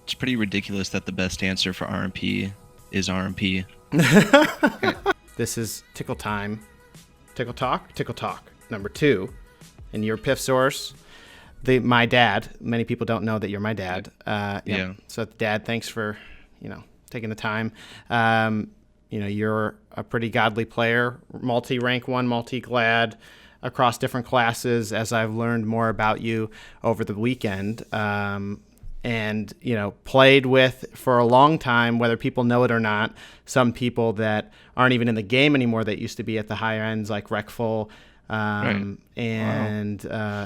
it's pretty ridiculous that the best answer for RMP is RMP. This is Tiqqle time. Tiqqle Talk number 2. And you're Piffzorz, my dad. Many people don't know that you're my dad. Yeah. So Dad, thanks for, taking the time. You're a pretty godly player, multi-rank 1, multi-glad across different classes as I've learned more about you over the weekend. And played with for a long time, whether people know it or not, some people that aren't even in the game anymore that used to be at the higher ends, like Rekful and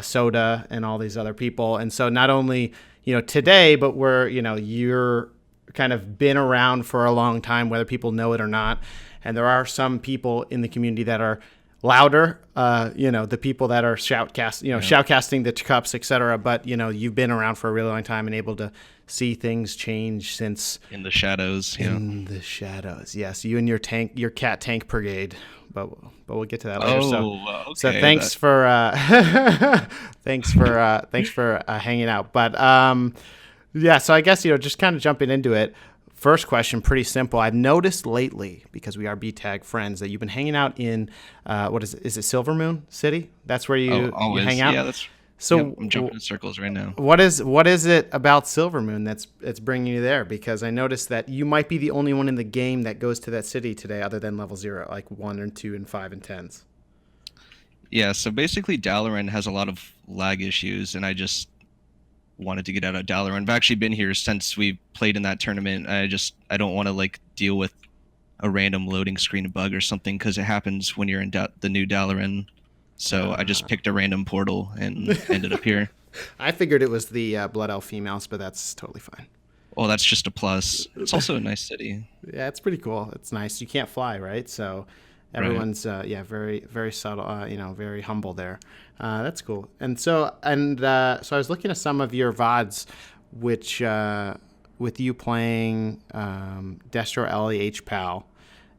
Soda and all these other people. And so not only today, but you're kind of been around for a long time, whether people know it or not. And there are some people in the community that are louder, the people that are shoutcasting the cups, etc. But you've been around for a really long time and able to see things change since in the shadows. In the shadows, yes. You and your cat tank brigade, but we'll get to that later. Okay. So thanks for hanging out. But so I guess just kind of jumping into it. First question, pretty simple. I've noticed lately, because we are B-Tag friends, that you've been hanging out in, is it Silver Moon City? That's where you hang out? Yeah, I'm jumping in circles right now. What is it about Silver Moon that's bringing you there? Because I noticed that you might be the only one in the game that goes to that city today other than level 0, like 1 and 2 and 5 and 10s. Yeah, so basically Dalaran has a lot of lag issues, and I just wanted to get out of Dalaran. I've actually been here since we played in that tournament. I don't want to deal with a random loading screen bug or something, because it happens when you're in the new Dalaran. So I just picked a random portal and ended up here. I figured it was the Blood Elf females, but that's totally fine. Well, that's just a plus. It's also a nice city. Yeah, it's pretty cool. It's nice. You can't fly, right? So everyone's very, very subtle, very humble there. That's cool. And so I was looking at some of your VODs, which with you playing Destro Ellie H-Pal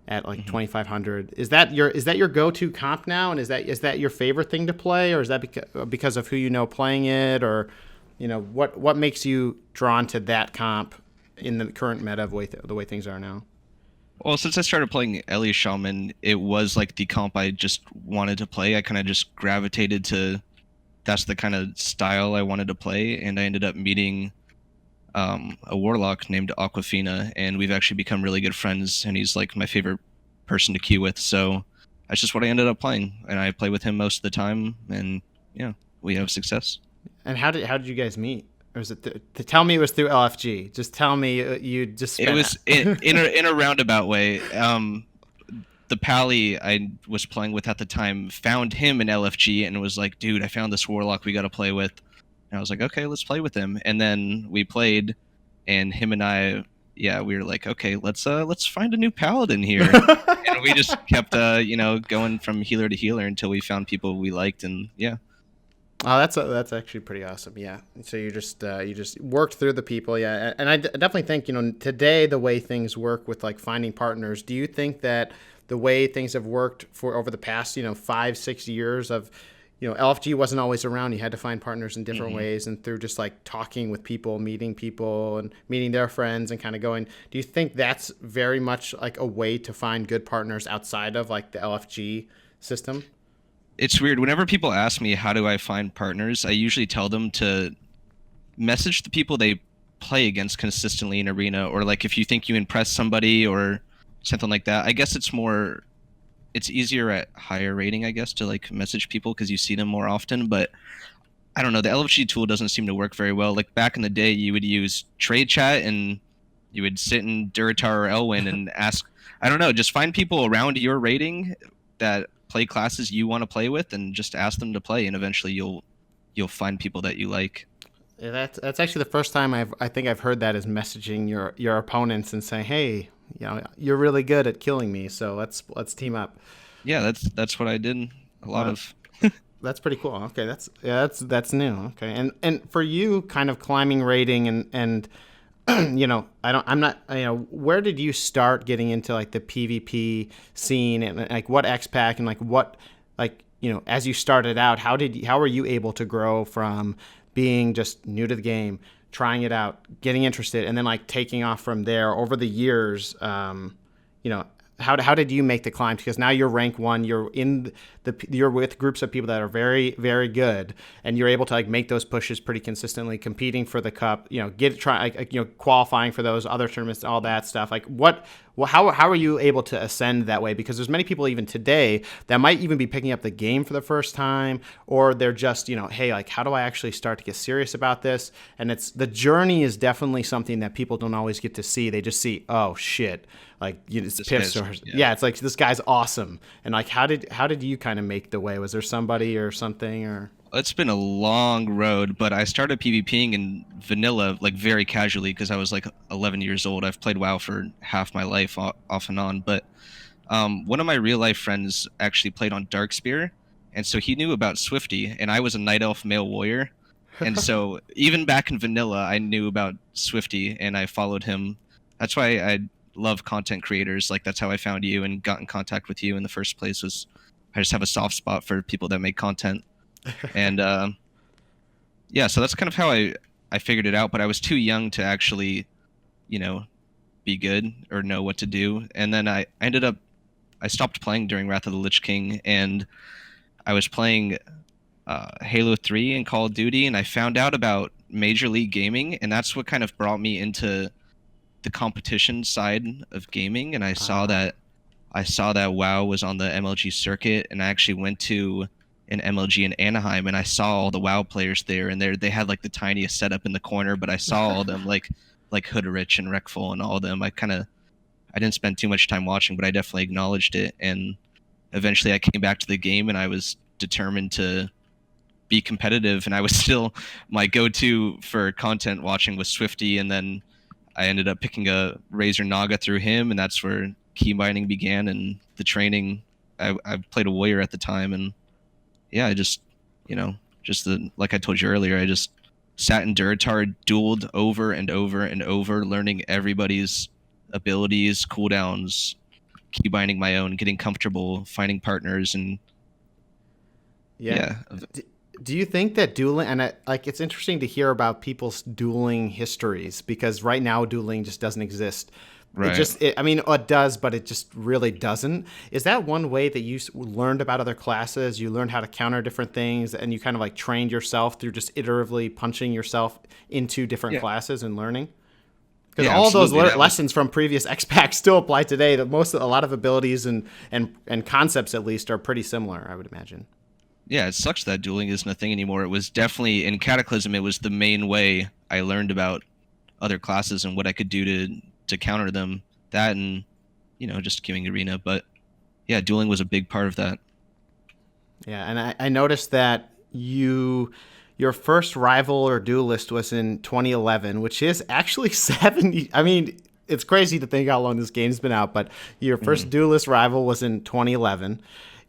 at 2500. Is that your go-to comp now? And is that your favorite thing to play, or is that because of who playing it, or what makes you drawn to that comp in the current meta of the way things are now? Well, since I started playing Elemental Shaman, it was the comp I just wanted to play. I kind of just gravitated to that's the kind of style I wanted to play, and I ended up meeting a warlock named Aquafina, and we've actually become really good friends, and he's my favorite person to queue with. So that's just what I ended up playing, and I play with him most of the time, and yeah, we have success. And how did you guys meet? Or was it tell me it was through LFG? Just tell me you just. It was in a roundabout way. The pally I was playing with at the time found him in LFG and was like, "Dude, I found this warlock we got to play with." And I was like, "Okay, let's play with him." And then we played, and him and I, we were like, "Okay, let's find a new paladin here." And we just kept going from healer to healer until we found people we liked, and yeah. Oh, that's actually pretty awesome. Yeah. So you just worked through the people. Yeah. And I definitely think, today, the way things work with finding partners, do you think that the way things have worked for over the past, 5-6 years of, LFG wasn't always around. You had to find partners in different ways, and through just talking with people, meeting people and meeting their friends and kind of going, do you think that's very much a way to find good partners outside of the LFG system? It's weird. Whenever people ask me how do I find partners, I usually tell them to message the people they play against consistently in arena, or if you think you impress somebody or something like that. I guess it's easier at higher rating, I guess, to message people because you see them more often. But I don't know, the LFG tool doesn't seem to work very well. Back in the day, you would use trade chat and you would sit in Duratar or Elwyn and ask, I don't know, just find people around your rating that play classes you want to play with and just ask them to play, and eventually you'll find people that you like. Yeah, that's actually the first time I think I've heard that, is messaging your opponents and saying, "Hey, you're really good at killing me, so let's team up." Yeah, that's what I did a lot of. That's pretty cool. Okay, that's new. Okay. And for you, kind of climbing rating and where did you start getting into the PvP scene, and what X-Pack, and what as you started out, how were you able to grow from being just new to the game, trying it out, getting interested, and then like taking off from there over the years. You know, how did you make the climb? Because now you're rank 1, you're with groups of people that are very, very good, and you're able to like make those pushes pretty consistently, competing for the cup, you know, qualifying for those other tournaments, all that stuff. Like how are you able to ascend that way? Because there's many people even today that might even be picking up the game for the first time, or they're just, you know, hey, like how do I actually start to get serious about this? And the journey is definitely something that people don't always get to see. They just see, oh shit, like, you know, it's Piffzorz. Yeah, it's like this guy's awesome. And like, how did you kind of make the way? Was there somebody or something or? It's been a long road, but I started PvPing in vanilla like very casually because I was like 11 years old. I've played WoW for half my life off and on, but one of my real life friends actually played on Darkspear, and so he knew about Swifty, and I was a Night Elf male warrior, and so even back in vanilla, I knew about Swifty, and I followed him. That's why I love content creators. Like that's how I found you and got in contact with you in the first place. Was I just have a soft spot for people that make content, and yeah, so that's kind of how I figured it out. But I was too young to actually, you know, be good or know what to do. And then I ended up I stopped playing during Wrath of the Lich King, and I was playing Halo 3 and Call of Duty, and I found out about Major League Gaming, and that's what kind of brought me into the competition side of gaming. And I saw that WoW was on the MLG circuit, and I actually went to an MLG in Anaheim, and I saw all the WoW players there, and they had like the tiniest setup in the corner, but I saw all them like Hoodrich and Rekful and all of them. I didn't spend too much time watching, but I definitely acknowledged it. And eventually I came back to the game, and I was determined to be competitive. And I was still, my go-to for content watching was Swifty. And then I ended up picking a Razor Naga through him, and that's where key binding began and the training. I played a warrior at the time, and yeah, I just, you know, like I told you earlier, I just sat in Durotar, dueled over and over and over, learning everybody's abilities, cooldowns, key binding my own, getting comfortable, finding partners, and yeah. Do you think that dueling, and like it's interesting to hear about people's dueling histories, because right now dueling just doesn't exist. Right. I mean, it does, but it just really doesn't. Is that one way that you learned about other classes? You learned how to counter different things, and you kind of like trained yourself through just iteratively punching yourself into different classes and learning? Because all those lessons from previous X packs still apply today. That a lot of abilities and concepts at least are pretty similar, I would imagine. Yeah, it sucks that dueling isn't a thing anymore. It was definitely in Cataclysm. It was the main way I learned about other classes and what I could do to counter them. That and, you know, just queuing arena. But yeah, dueling was a big part of that. Yeah, and I noticed that your first rival or duelist was in 2011, which is actually 70. I mean, it's crazy to think how long this game's been out, but your first duelist rival was in 2011.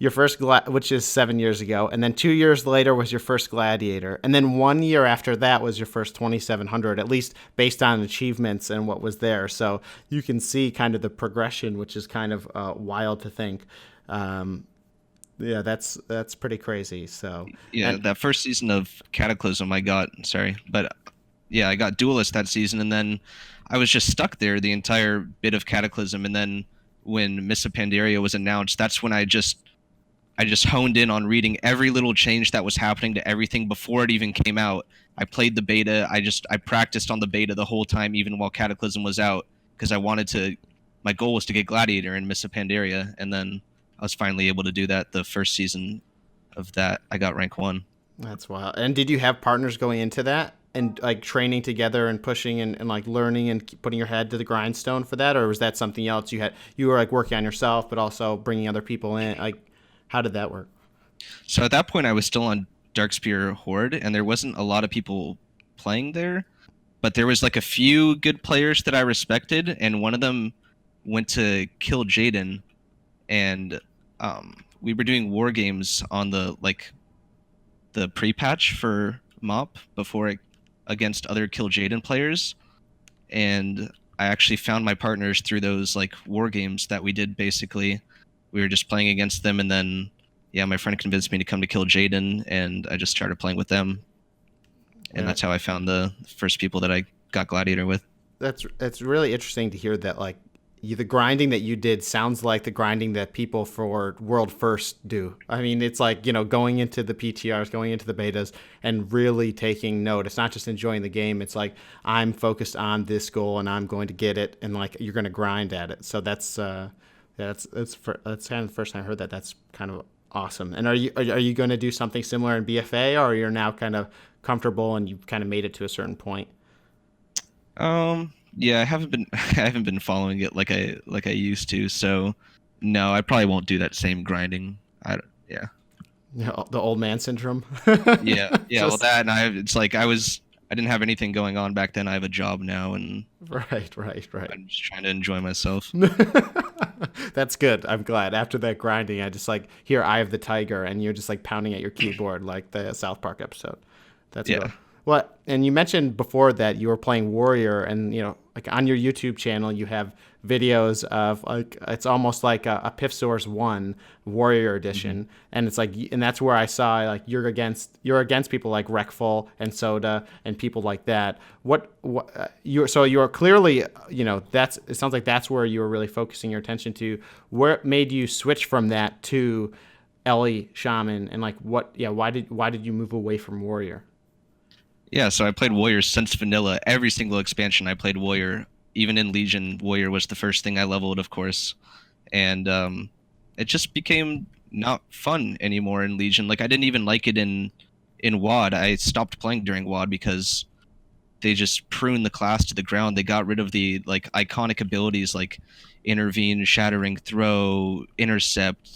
Your first, which is 7 years ago, and then 2 years later was your first Gladiator, and then 1 year after that was your first 2700, at least based on achievements and what was there. So you can see kind of the progression, which is kind of wild to think. Yeah, that's pretty crazy. So yeah, that first season of Cataclysm, I got duelist that season, and then I was just stuck there the entire bit of Cataclysm. And then when Miss Pandaria was announced, that's when I just honed in on reading every little change that was happening to everything before it even came out. I played the beta. I practiced on the beta the whole time, even while Cataclysm was out, because my goal was to get Gladiator and Miss Pandaria, and then I was finally able to do that the first season of that. I got rank 1. That's wild. And did you have partners going into that and like training together and pushing and like learning and putting your head to the grindstone for that? Or was that something else you were like working on yourself, but also bringing other people in? Like, how did that work? So at that point, I was still on Darkspear Horde, and there wasn't a lot of people playing there, but there was like a few good players that I respected, and one of them went to kill Jaden, and we were doing war games on the pre-patch for MOP against other Kill Jaden players, and I actually found my partners through those like war games that we did. Basically, we were just playing against them, and then my friend convinced me to come to Kill Jaden, and I just started playing with them. and Yeah. that's how I found the first people that I got Gladiator with. That's really interesting to hear that like the grinding that you did sounds like the grinding that people for World First do. I mean, it's like, going into the PTRs, going into the betas, and really taking note. It's not just enjoying the game. It's like, I'm focused on this goal and I'm going to get it, and like you're going to grind at it. So that's that's kind of the first time I heard that. That's kind of awesome. And are you going to do something similar in BFA, or you're now kind of comfortable and you've kind of made it to a certain point? Yeah, I haven't been I haven't been following it like I used to, so no, I probably won't do that same grinding. Yeah. The old man syndrome. Yeah. Yeah, well Just that and it's like I didn't have anything going on back then. I have a job now and right. I'm just trying to enjoy myself. That's good. I'm glad. After that grinding, I just like hear "Eye of the Tiger" and you're just like pounding at your keyboard like the South Park episode. That's Yeah. good. What? And you mentioned before that you were playing Warrior, and like on your YouTube channel, you have videos of like it's almost like a Piffzorz 1 Warrior edition, and it's like, and that's where I saw like you're against people like Rekful and Soda and people like that. You're clearly, it sounds like that's where you were really focusing your attention to. Where made you switch from that to Ellie Shaman, and like why did you move away from Warrior? Yeah, so I played Warrior since vanilla. Every single expansion I played Warrior. Even in Legion, Warrior was the first thing I leveled, of course. And it just became not fun anymore in Legion. Like I didn't even like it in WoD. I stopped playing during WoD because they just pruned the class to the ground. They got rid of the like iconic abilities like intervene, shattering, throw, intercept,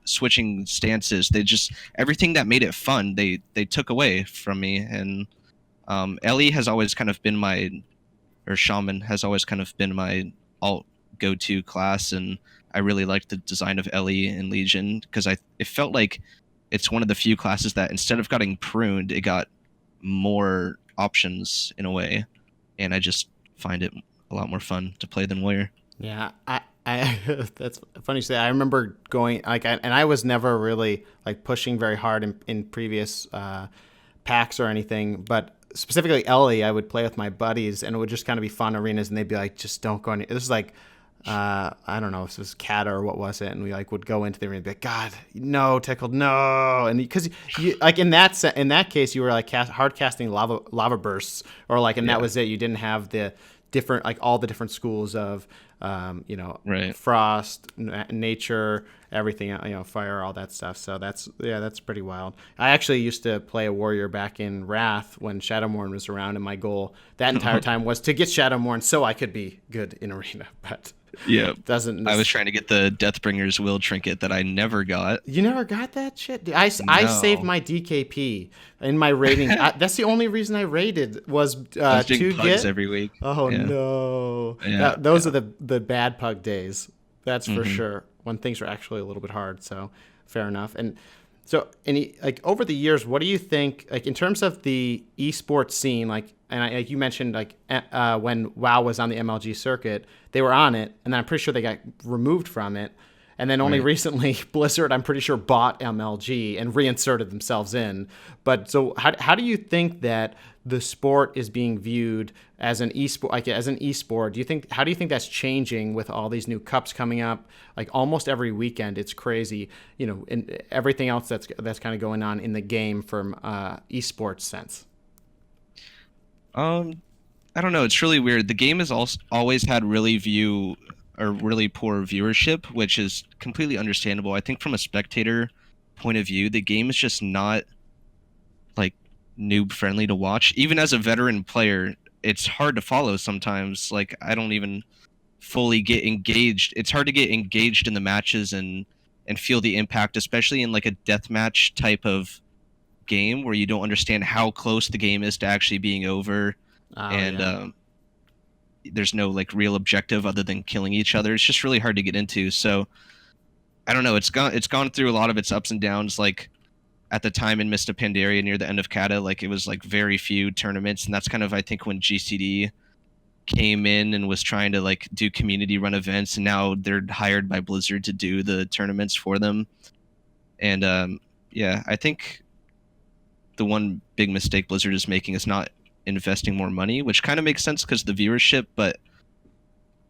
switching stances. They just everything that made it fun, they took away from me. And Ellie has always kind of been my or Shaman has always kind of been my alt go-to class, and I really liked the design of Ellie in Legion because it felt like it's one of the few classes that instead of getting pruned, it got more options in a way, and I just find it a lot more fun to play than Warrior. Yeah, I that's funny to say. I remember going like, and I was never really like pushing very hard in previous packs or anything, but specifically Ellie, I would play with my buddies, and it would just kind of be fun arenas, and they'd be like, just don't go any. This is like, I don't know if it was Kata or what was it, and we like would go into the arena and be like, God, no, Tiqqle, no, and because you like in that case, you were like hard casting lava bursts, or like, and that was it. You didn't have the different like all the different schools of Right. frost, nature, everything, fire, all that stuff. So that's pretty wild. I actually used to play a warrior back in Wrath when Shadowmourne was around, and my goal that entire time was to get Shadowmourne so I could be good in arena. But Yeah. doesn't I was trying to get the Deathbringer's will trinket that I never got. You never got that shit? Dude, I saved No. my DKP in my rating. That's the only reason I rated was I was to doing pugs get. every week. Oh Yeah. no! Yeah, Those are the bad pug days. That's for Mhm. sure. When things are actually a little bit hard. So fair enough. And so, like over the years, what do you think? Like in terms of the esports scene, like, and like you mentioned, like when WoW was on the MLG circuit, they were on it, and then I'm pretty sure they got removed from it. And then only Right. recently, Blizzard, I'm pretty sure, bought MLG and reinserted themselves in. But so, how do you think that the sport is being viewed as an esport? Like as an esport, how do you think that's changing with all these new cups coming up? Like almost every weekend, it's crazy. And everything else that's kind of going on in the game from esports sense. I don't know. It's really weird. The game has also always had really poor viewership, which is completely understandable. I think from a spectator point of view, the game is just not like noob friendly to watch. Even as a veteran player, it's hard to follow sometimes. Like I don't even fully get engaged. It's hard to get engaged in the matches and feel the impact, especially in like a deathmatch type of game where you don't understand how close the game is to actually being over, Oh and yeah. there's no like real objective other than killing each other. It's just really hard to get into. So I don't know. It's gone through a lot of its ups and downs. Like at the time in Mista Pandaria near the end of Kata, like it was like very few tournaments, and that's kind of I think when GCD came in and was trying to like do community run events, and now they're hired by Blizzard to do the tournaments for them. And yeah, I think the one big mistake Blizzard is making is not investing more money, which kind of makes sense because of the viewership, but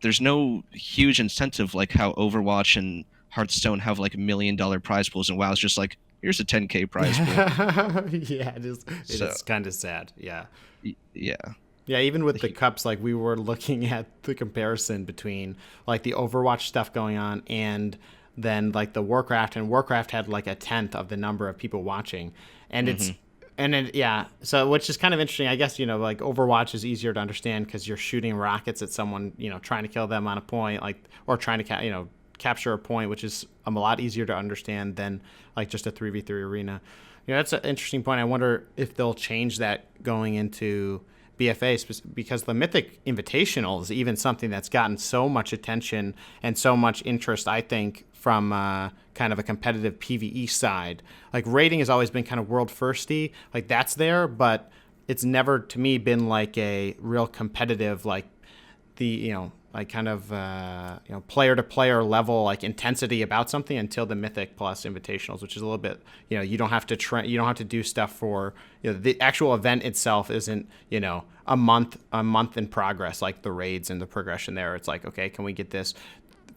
there's no huge incentive like how Overwatch and Hearthstone have like $1 million prize pools, and WoW's just like, here's a 10K prize pool. Yeah, it is. It So is kind of sad. Yeah. yeah, Yeah, even with the cups, like we were looking at the comparison between like the Overwatch stuff going on and then like the Warcraft, and Warcraft had like a tenth of the number of people watching, and it's yeah, so which is kind of interesting. I guess like Overwatch is easier to understand because you're shooting rockets at someone, trying to kill them on a point, like or trying to capture a point, which is a lot easier to understand than like just a 3v3 arena. That's an interesting point. I wonder if they'll change that going into BFA, because the Mythic Invitational is even something that's gotten so much attention and so much interest, I think, from kind of a competitive PvE side. Like raiding has always been kind of world firsty, like that's there, but it's never to me been like a real competitive, like the like kind of player to player level like intensity about something until the Mythic plus Invitationals, which is a little bit you don't have to you don't have to do stuff for the actual event itself isn't a month in progress like the raids and the progression there. It's like, okay, can we get this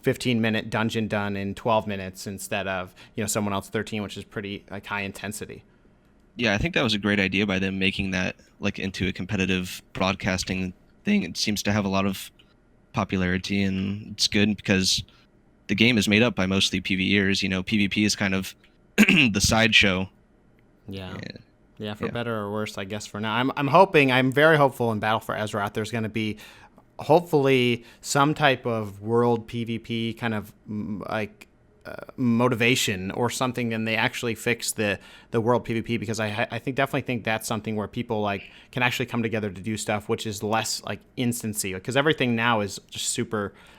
15-minute dungeon done in 12 minutes instead of someone else 13, which is pretty like high intensity. yeah, I think that was a great idea by them making that like into a competitive broadcasting thing. It seems to have a lot of popularity, and it's good because the game is made up by mostly PvEers. PvP is kind of the sideshow. Yeah, for better or worse, I guess. For now, I'm very hopeful in Battle for Azeroth there's going to be hopefully some type of world PvP kind of like motivation or something, and they actually fix the world PvP, because I definitely think that's something where people like can actually come together to do stuff, which is less like instancy, because everything now is just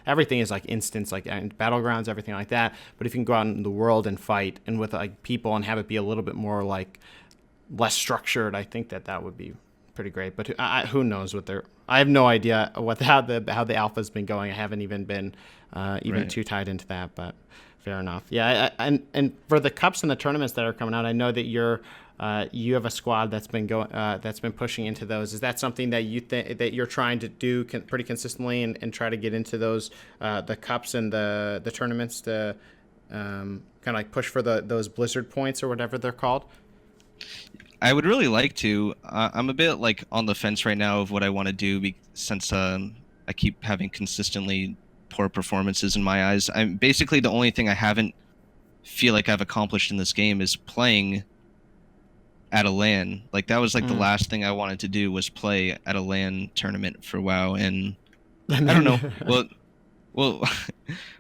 everything is like instance, like battlegrounds, everything like that. But if you can go out in the world and fight and with like people and have it be a little bit more like less structured, I think that would be pretty great. But who knows what I have no idea how the alpha's been going. I haven't even been too tied into that, but fair enough. Yeah, and for the cups and the tournaments that are coming out, I know that you have a squad that's been pushing into those. Is that something that that you're trying to do pretty consistently and try to get into those the cups and the tournaments to kind of like push for those Blizzard points or whatever they're called? I would really like to. I'm a bit like on the fence right now of what I want to do, since I keep having consistently poor performances in my eyes. I'm basically the only thing I haven't feel like I've accomplished in this game is playing at a LAN. Like that was like the last thing I wanted to do was play at a LAN tournament for WoW, and I don't know. Well,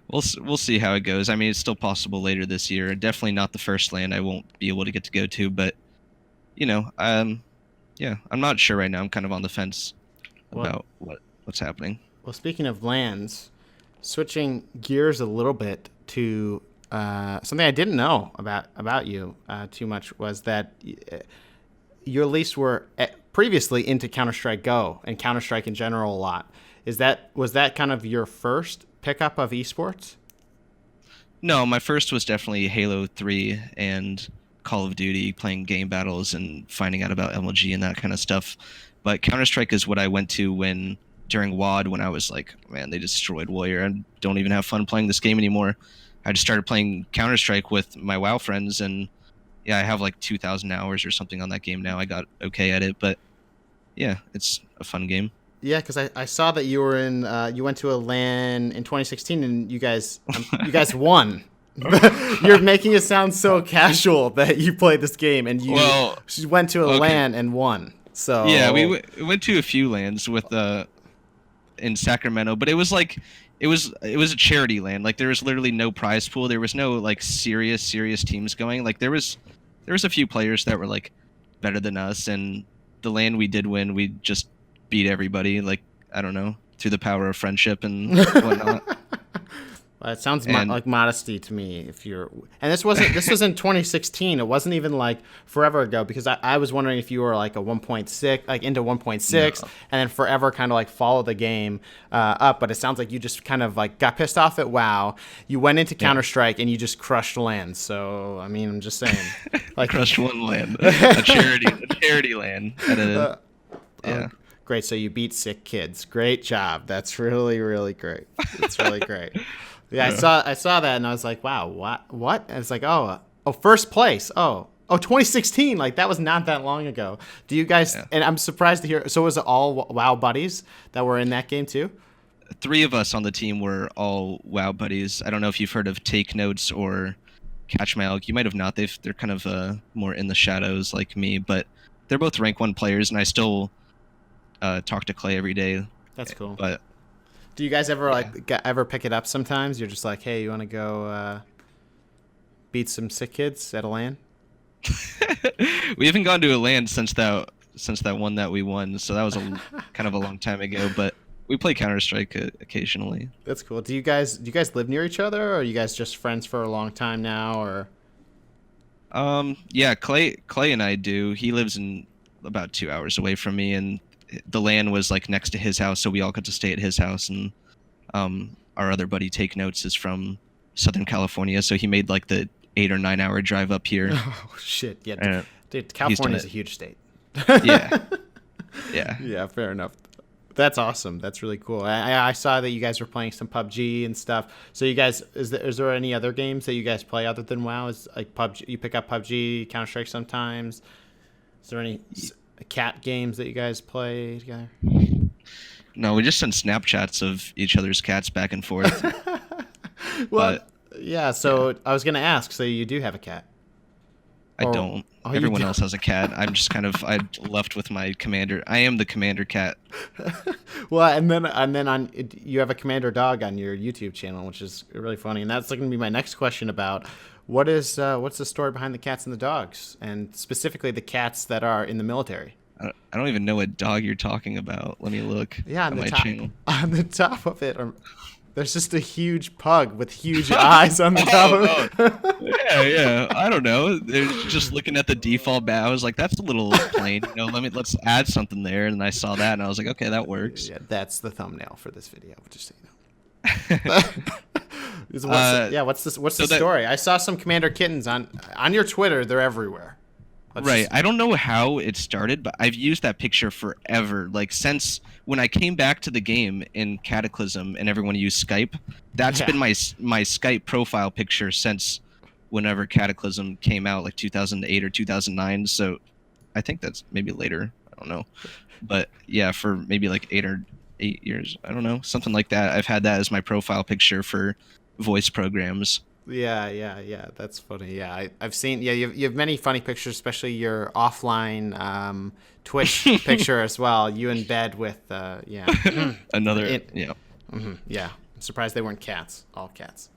we'll see how it goes. I mean, it's still possible later this year. Definitely not the first LAN I won't be able to get to go to, but yeah, I'm not sure right now. I'm kind of on the fence about what's happening. Well, speaking of LANs, switching gears a little bit to something I didn't know about you too much was that you at least were previously into Counter-Strike Go and Counter-Strike in general a lot. Was that kind of your first pickup of esports? No, my first was definitely Halo 3 and Call of Duty, playing game battles and finding out about MLG and that kind of stuff. But Counter-Strike is what I went to during WoD, when I was like, man, they destroyed Warrior. I don't even have fun playing this game anymore. I just started playing Counter-Strike with my WoW friends, and yeah, I have like 2,000 hours or something on that game now. I got okay at it, but yeah, it's a fun game. Yeah, because I saw that you were you went to a LAN in 2016 and you guys won. You're making it sound so casual that you played this game and you went to a LAN and won. So yeah, we went to a few LANs in Sacramento, but it was a charity LAN. Like there was literally no prize pool. There was no like serious teams going. Like there was a few players that were like better than us, and the LAN we did win, we just beat everybody. Like I don't know, through the power of friendship and whatnot. Well, it sounds And like modesty to me. If you're, and this was in 2016. It wasn't even like forever ago, because I was wondering if you were like a 1.6, like into 1.6, no, and then forever kind of like follow the game up. But it sounds like you just kind of like got pissed off at WoW. You went into Counter-Strike and you just crushed lands. So I mean, I'm just saying, like crushed one land, a charity land. Yeah. Great. So you beat sick kids. Great job. That's really, really great. It's really great. Yeah, I saw that and I was like, wow, what? And it's like, oh, first place. Oh, 2016. Like that was not that long ago. Do you guys? Yeah. And I'm surprised to hear. So was it all WoW buddies that were in that game too? 3 of us on the team were all WoW buddies. I don't know if you've heard of Take Notes or Catch My Elk. You might have not. They're kind of more in the shadows like me, but they're both rank 1 players, and I still talk to Clay every day. That's cool. But do you guys ever ever pick it up sometimes? You're just like, hey, you want to go beat some sick kids at a LAN? we haven't gone to a LAN since that one that we won, so that was kind of a long time ago. But we play Counter-Strike occasionally. That's cool. Do you guys live near each other, or are you guys just friends for a long time now, or? Yeah, Clay and I do. He lives in about 2 hours away from me, and the LAN was like next to his house, so we all got to stay at his house. And our other buddy Take Notes is from Southern California, so he made like the 8 or 9 hour drive up here. Oh shit! Yeah, dude, California is a huge state. Yeah. Yeah, fair enough. That's awesome. That's really cool. I saw that you guys were playing some PUBG and stuff. So you guys, is there any other games that you guys play other than WoW? Is like PUBG? You pick up PUBG, Counter-Strike sometimes. Is there any cat games that you guys play together? No, we just send Snapchats of each other's cats back and forth. Well, yeah. So I was gonna ask. So you do have a cat? I don't. Everyone else has a cat. I'm just kind of left with my commander. I am the commander cat. Well, and then you have a commander dog on your YouTube channel, which is really funny. And that's going to be my next question about what's the story behind the cats and the dogs, and specifically the cats that are in the military. I don't even know what dog you're talking about. Let me look at my channel. On the top of it, there's just a huge pug with huge eyes on the top of it. Yeah. I don't know. They're just looking at the default bat. I was like, that's a little plain. Let's add something there. And I saw that, and I was like, okay, that works. Yeah, that's the thumbnail for this video. Just so you know. What's the story? I saw some Commander kittens on your Twitter. They're everywhere. I don't know how it started, but I've used that picture forever. Like since when I came back to the game in Cataclysm and everyone used Skype, that's been my Skype profile picture since whenever Cataclysm came out, like 2008 or 2009. So I think that's maybe later. I don't know. But yeah, for maybe like 8 years, I don't know, something like that. I've had that as my profile picture for voice programs. Yeah. That's funny. Yeah, I've seen. Yeah, you have many funny pictures, especially your offline Twitch picture as well. You in bed with another. Yeah. I'm surprised they weren't cats. All cats.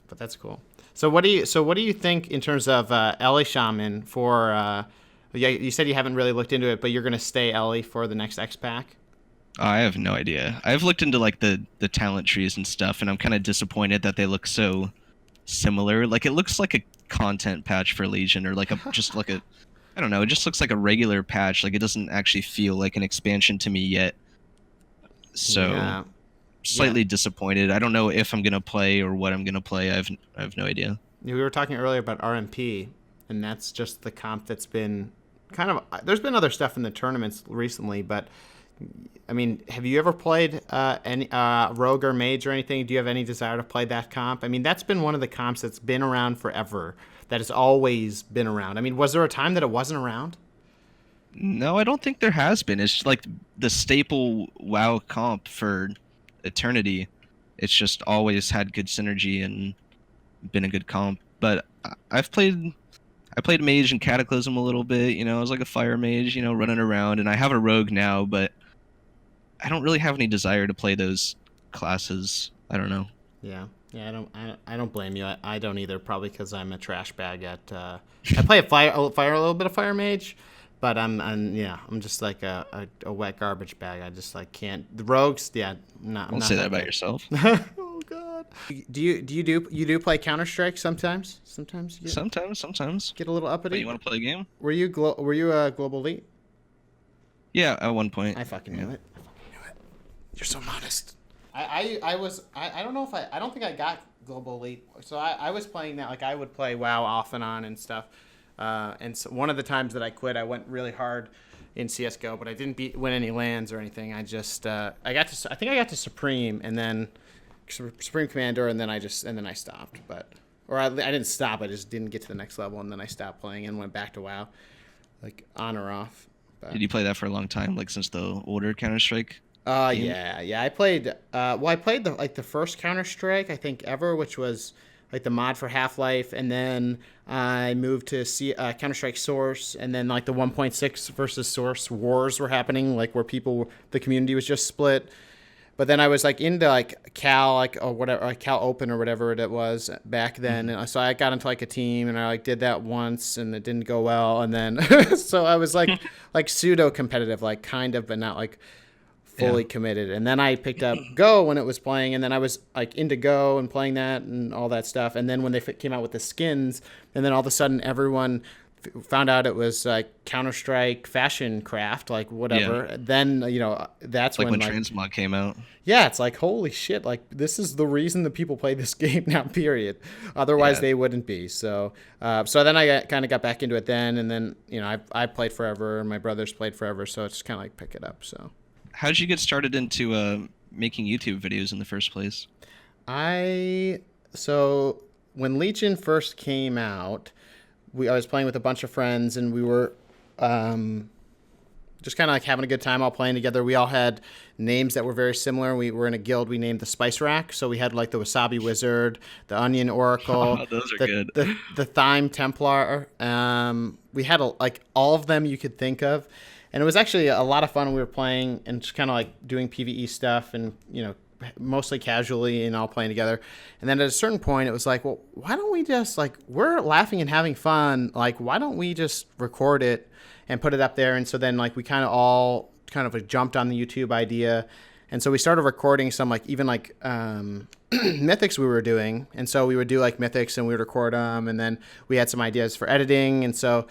But that's cool. So what do you think in terms of Ellie Shaman for? You said you haven't really looked into it, but you're gonna stay Ellie for the next X Pack. I have no idea. I've looked into like the talent trees and stuff, and I'm kind of disappointed that they look so similar. Like it looks like a content patch for Legion, or like I don't know. It just looks like a regular patch. Like it doesn't actually feel like an expansion to me yet. So slightly disappointed. I don't know if I'm gonna play or what I'm gonna play. I have no idea. We were talking earlier about RMP, and that's just the comp that's been kind of. There's been other stuff in the tournaments recently, but. I mean, have you ever played any Rogue or Mage or anything? Do you have any desire to play that comp? I mean, that's been one of the comps that's been around forever, that has always been around. I mean, was there a time that it wasn't around? No, I don't think there has been. It's like the staple WoW comp for eternity. It's just always had good synergy and been a good comp. But I played Mage and Cataclysm a little bit. I was like a Fire Mage, running around. And I have a Rogue now, but I don't really have any desire to play those classes. I don't know. Yeah, I don't blame you. I don't either. Probably because I'm a trash bag at. I play a little bit of Fire Mage, but I'm just like a wet garbage bag. I just like can't. The Rogues, yeah, Don't say that about yourself. Do you play Counter-Strike sometimes? Sometimes you Sometimes. get a little But uppity. you want to play a game? Were you a global elite? Yeah, at one point. I fucking knew it. I fucking knew it. You're so modest. I don't know if I don't think I got global elite. So I was playing that, like I would play WoW off and on and stuff. And so one of the times that I quit, I went really hard in CSGO, but I didn't win any lands or anything. I just I think I got to Supreme and then Supreme Commander, and then I stopped. Or I didn't stop. I just didn't get to the next level, and then I stopped playing and went back to WoW, like on or off. But, Did you play that for a long time, like since the older Counter-Strike? yeah. I played. I played the first Counter-Strike I think ever, which was like the mod for Half-Life, and then I moved to Counter-Strike Source, and then like the 1.6 versus Source wars were happening, like where the community was just split. But then I was like into like Cal, like or whatever, like Cal Open or whatever it was back then, and so I got into like a team, and I like did that once, and it didn't go well, and then so I was like pseudo competitive, like kind of, but not like fully committed. And then I picked up Go when it was playing, and then I was like into Go and playing that and all that stuff. And then when they came out with the skins, and then all of a sudden everyone found out it was like Counter-Strike fashion craft, like whatever. Yeah. Then that's like when like transmog came out. Yeah, it's like holy shit! Like this is the reason that people play this game now. Period. Otherwise, they wouldn't be. So, so then I kind of got back into it then, and then I played forever, and my brothers played forever. So it's kind of like pick it up. So. How did you get started into making YouTube videos in the first place? So when Legion first came out, I was playing with a bunch of friends, and we were just kind of like having a good time all playing together. We all had names that were very similar. We were in a guild we named the Spice Rack. So we had like the Wasabi Wizard, the Onion Oracle, those are good. The Thyme Templar. We had like all of them you could think of. And it was actually a lot of fun when we were playing and just kind of like doing PvE stuff and, mostly casually and all playing together. And then at a certain point, it was like, well, why don't we just like, we're laughing and having fun. Like, why don't we just record it and put it up there? And so then like we kind of all kind of like jumped on the YouTube idea. And so we started recording some like even like mythics we were doing. And so we would do like mythics and we would record them. And then we had some ideas for editing. And so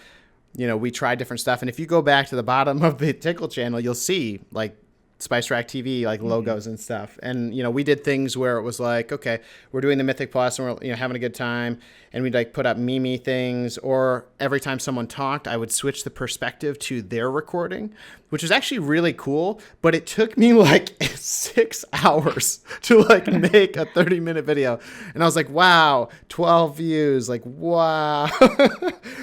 we tried different stuff. And if you go back to the bottom of the Tiqqle channel, you'll see like Spice Rack TV, like logos and stuff. And, we did things where it was like, okay, we're doing the Mythic Plus and we're, having a good time. And we'd like put up meme things, or every time someone talked, I would switch the perspective to their recording, which was actually really cool. But it took me like 6 hours to like make a 30-minute video. And I was like, wow, 12 views, like, wow.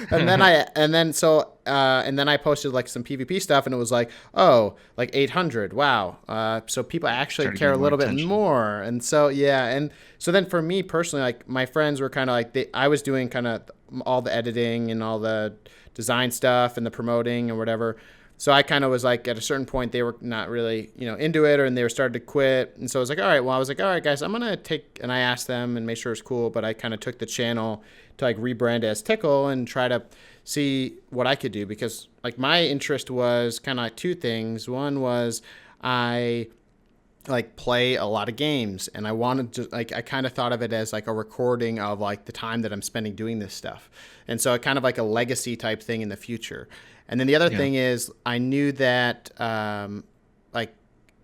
and then I posted like some PvP stuff, and it was like, oh, like 800. Wow. So people actually care a little bit more. And so, yeah. And so then for me personally, like my friends were kind of like, I was doing kind of all the editing and all the design stuff and the promoting and whatever. So I kind of was like, at a certain point, they were not really, into it, and they were starting to quit. And so I was like, all right, guys, I'm going to take, and I asked them and make sure it's cool, but I kind of took the channel to like rebrand as Tiqqle and try to see what I could do, because like my interest was kind of like two things. One was I like play a lot of games, and I wanted to like, I kind of thought of it as like a recording of like the time that I'm spending doing this stuff. And so it kind of like a legacy type thing in the future. And then the other thing is I knew that like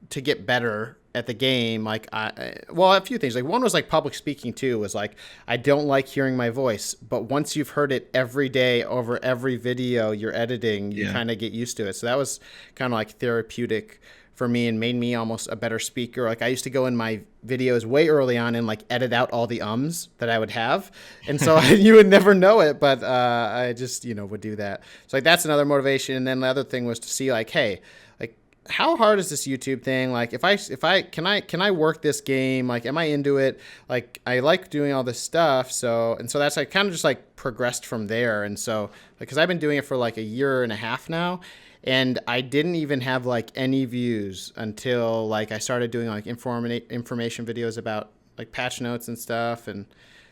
to get better at the game, like a few things. Like one was like public speaking too, was like, I don't like hearing my voice, but once you've heard it every day over every video you're editing, you kind of get used to it. So that was kind of like therapeutic for me and made me almost a better speaker. Like I used to go in my videos way early on and like edit out all the ums that I would have. And so you would never know it, but I just, would do that. So like that's another motivation. And then the other thing was to see like, hey, like how hard is this YouTube thing? Like if I can I work this game? Like, am I into it? Like I like doing all this stuff. So that's like kind of just like progressed from there. And so because I've been doing it for like a year and a half now, and I didn't even have like any views until like I started doing like information videos about like patch notes and stuff. And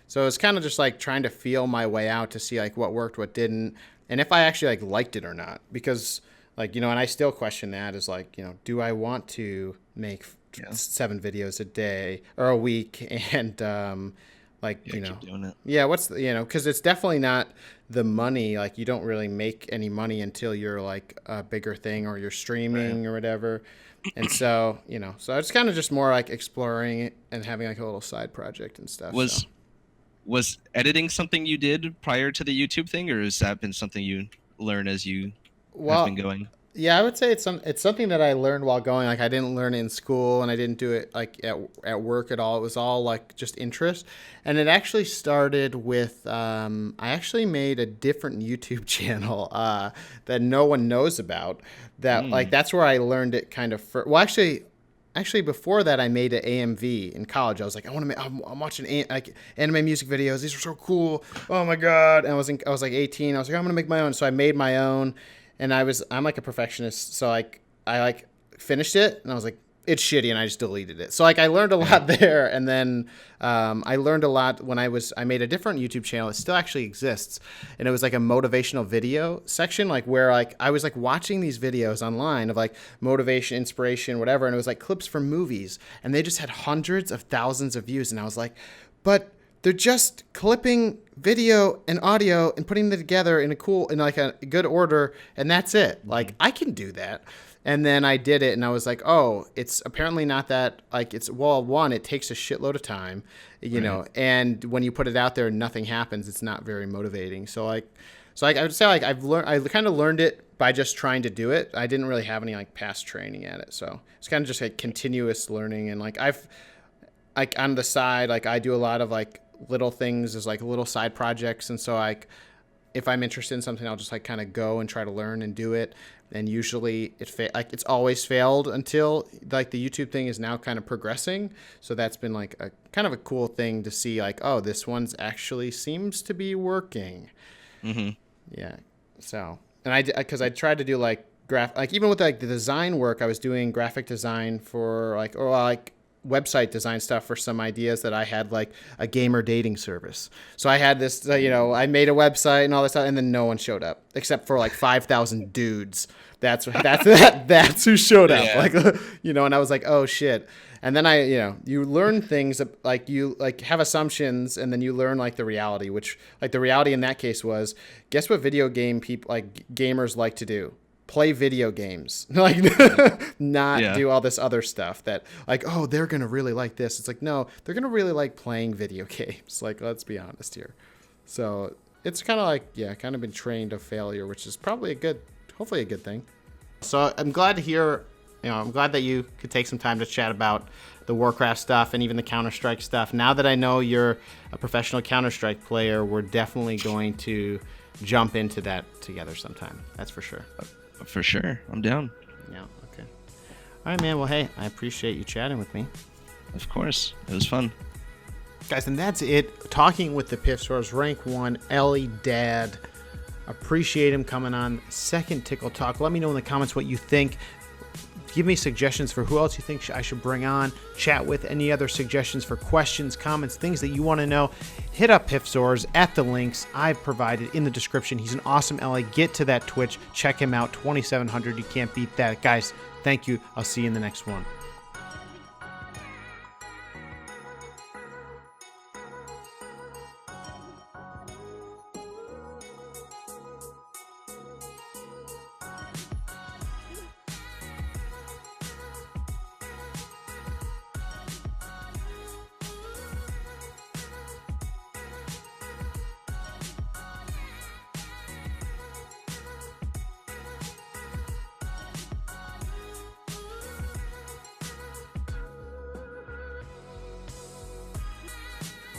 so it's kind of just like trying to feel my way out to see like what worked, what didn't, and if I actually like liked it or not. Because like, and I still question that is like, do I want to make Yeah. 7 videos a day or a week, and like Yeah, keep doing it. yeah, what's the, because it's definitely not the money. Like you don't really make any money until you're like a bigger thing or you're streaming or whatever. And so so it's kind of just more like exploring it and having like a little side project and stuff. Was editing something you did prior to the YouTube thing, or has that been something you learn as you have been going? Yeah, I would say it's something that I learned while going. Like I didn't learn it in school, and I didn't do it like at work at all. It was all like just interest, and it actually started with I actually made a different YouTube channel that no one knows about. That like that's where I learned it kind of. Well, actually before that I made an AMV in college. I was like, I want to make. I'm watching like anime music videos. These are so cool. Oh my god! And I was like 18. I was like, I'm gonna make my own. So I made my own. And I'm like a perfectionist, so like I like finished it, and I was like, it's shitty, and I just deleted it. So like I learned a lot there, and then I learned a lot when I made a different YouTube channel. It still actually exists, and it was like a motivational video section, like where like I was like watching these videos online of like motivation, inspiration, whatever, and it was like clips from movies, and they just had hundreds of thousands of views, and I was like, but they're just clipping video and audio and putting them together in like a good order, and that's it. Like I can do that. And then I did it, and I was like, oh, it's apparently not that, like, it's, well, one, it takes a shitload of time, and when you put it out there and nothing happens, it's not very motivating. So I would say like I kind of learned it by just trying to do it. I didn't really have any like past training at it. So it's kind of just like continuous learning. And like like on the side, like I do a lot of like little things as like little side projects, and so like if I'm interested in something, I'll just like kind of go and try to learn and do it. And usually it's always failed until like the YouTube thing is now kind of progressing. So that's been like a kind of a cool thing to see, like, oh, this one's actually seems to be working. Yeah. So, and because I tried to do like like even with like the design work, I was doing graphic design for like, or like website design stuff for some ideas that I had, like a gamer dating service. So I had this, I made a website and all this stuff, and then no one showed up except for like 5,000 dudes. That's who showed up. Yeah. Like, and I was like, oh shit. And then you learn things like you like have assumptions, and then you learn like the reality, which like the reality in that case was, guess what video game people like gamers like to do? Play video games, like not do all this other stuff that like, oh, they're going to really like this. It's like, no, they're going to really like playing video games. Like, let's be honest here. So it's kind of like, kind of been trained to failure, which is probably hopefully a good thing. So I'm glad to hear, I'm glad that you could take some time to chat about the Warcraft stuff and even the Counter-Strike stuff. Now that I know you're a professional Counter-Strike player, we're definitely going to jump into that together sometime. That's for sure. For sure. I'm down. Yeah, okay. All right, man. Well, hey, I appreciate you chatting with me. Of course. It was fun. Guys, and that's it. Talking with the Piffzorz, Rank 1, Ellie Dad. Appreciate him coming on. Second Tiqqle Talk. Let me know in the comments what you think. Give me suggestions for who else you think I should bring on. Chat with any other suggestions for questions, comments, things that you want to know. Hit up Piffzorz at the links I've provided in the description. He's an awesome LA. Get to that Twitch. Check him out. 2,700. You can't beat that. Guys, thank you. I'll see you in the next one.